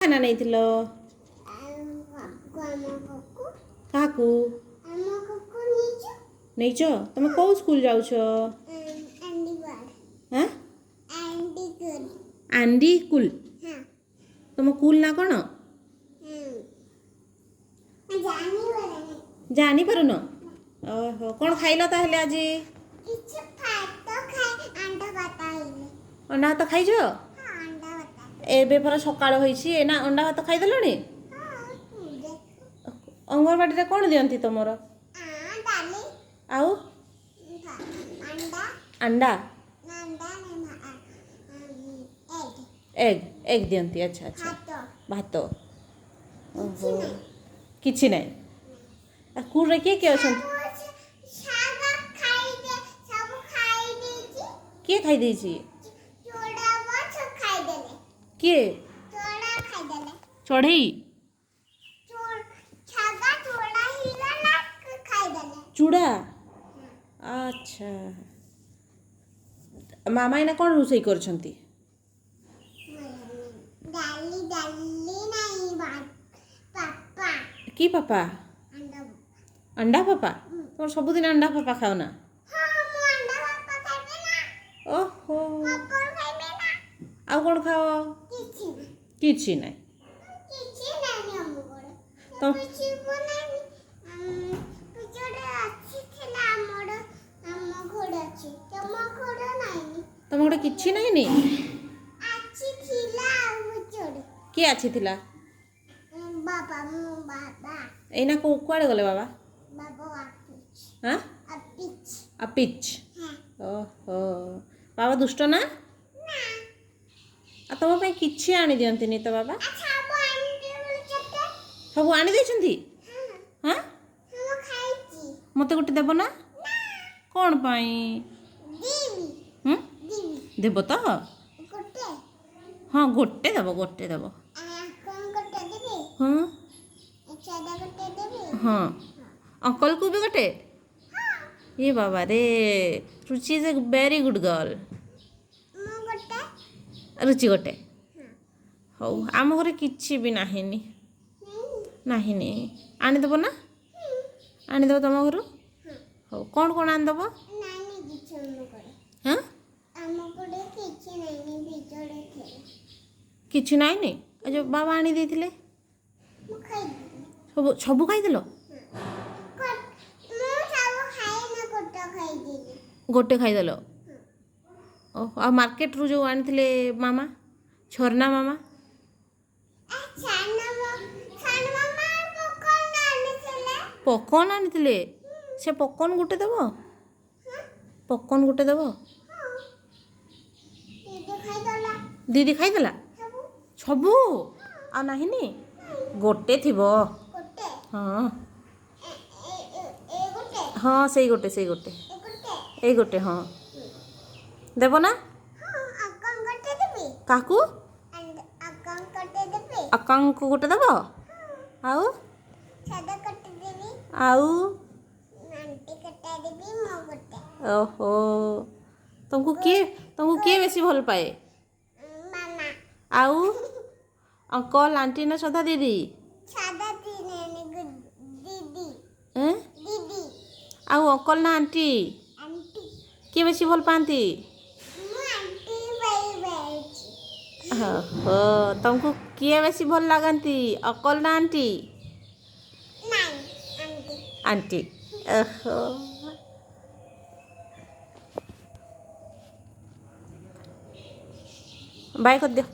ଖାନା ନେଇଥିଲ କାହାକୁ ନେଇଛ? ତମେ କୋଉ ସ୍କୁଲ ଯାଉଛ? ଆଣ୍ଡି କୁଲ। ତମ କୁଲ ନା କ'ଣ? ଜାଣିପାରୁନ? ଓହୋ, କ'ଣ ଖାଇଲ ତାହେଲେ ଆଜି? ଅଣ୍ଡା ଭାତ ଖାଇଛ? ଏବେ ପରା ସକାଳ ହେଇଛି, ଏନା ଅଣ୍ଡା ଭାତ ଖାଇଦେଲଣି? ଅଙ୍ଗନବାଡ଼ିରେ କ'ଣ ଦିଅନ୍ତି ତମର? ଆଉ अंडा एग एग दियंती। अच्छा अच्छा, भात। ओहो, किछि नहीं। स्कूल रे किए किए अछन? किए खाई देछि? किए चढ़ई चूड़ा? अच्छा, मामा इना कौन रोसई करछंती? की पापा? अंडा पापा? तुम सबुदिन अंडा पापा खाओ ना? ओहो, आउ कौन खाओ? किछि नहीं। तुम तुम गोटे किछि नहीं नी? किए अच्छी थिला? एना को कुआड़े गले बाबा? हाँ, अपिच। ओहो, बाबा दुष्ट ना? आ तुम पे किछि आनी दियंती नी तो बाबा? सब आनी देछंती? हाँ, मते गोटे देबो ना? कौन पाई? देव तो? हाँ, गोटे देव, गोटे देव। हाँ हाँ, अंकल को भी गोटे? ये बाबा रे, Ruchi is a very good girl. Ruchi गोटे हौ, आम घरे किछि भी नाही नी। नाही नी, आनी देबो ना? आनी देबो तम घरु? हौ, कौन कौन आनी देबो? हाँ, किछि नाही नी। जो बाबा आनी देथिले सब सब खाई देलो? गोटे खाई देलो? ओह, आ मार्केट रु जो आनी थिले मामा, झरना मामा? पॉपकॉर्न आनी थिले, से पॉपकॉर्न गोटे देबो? पॉपकॉर्न गोटे देबो? दीदी खाई देला सबू? आ नाही नी, गोटे थिबो? हाँ हाँ, सही गोटे, सही गोटे, ए गोटे। हाँ, देबो ना? काकू अकांग को गोटे देबो? आउ आउ ओहो, तुमको किए बेसी भल पाए? आउ अंकल आंटी ना सदा दीदी? आउ अंकल ना आंटी किए बेसी भल पाती? हो, तुमको किए बेसी भल लगती, अंकल ना आंटी? आंटी। ओहो, बाय कर दियो।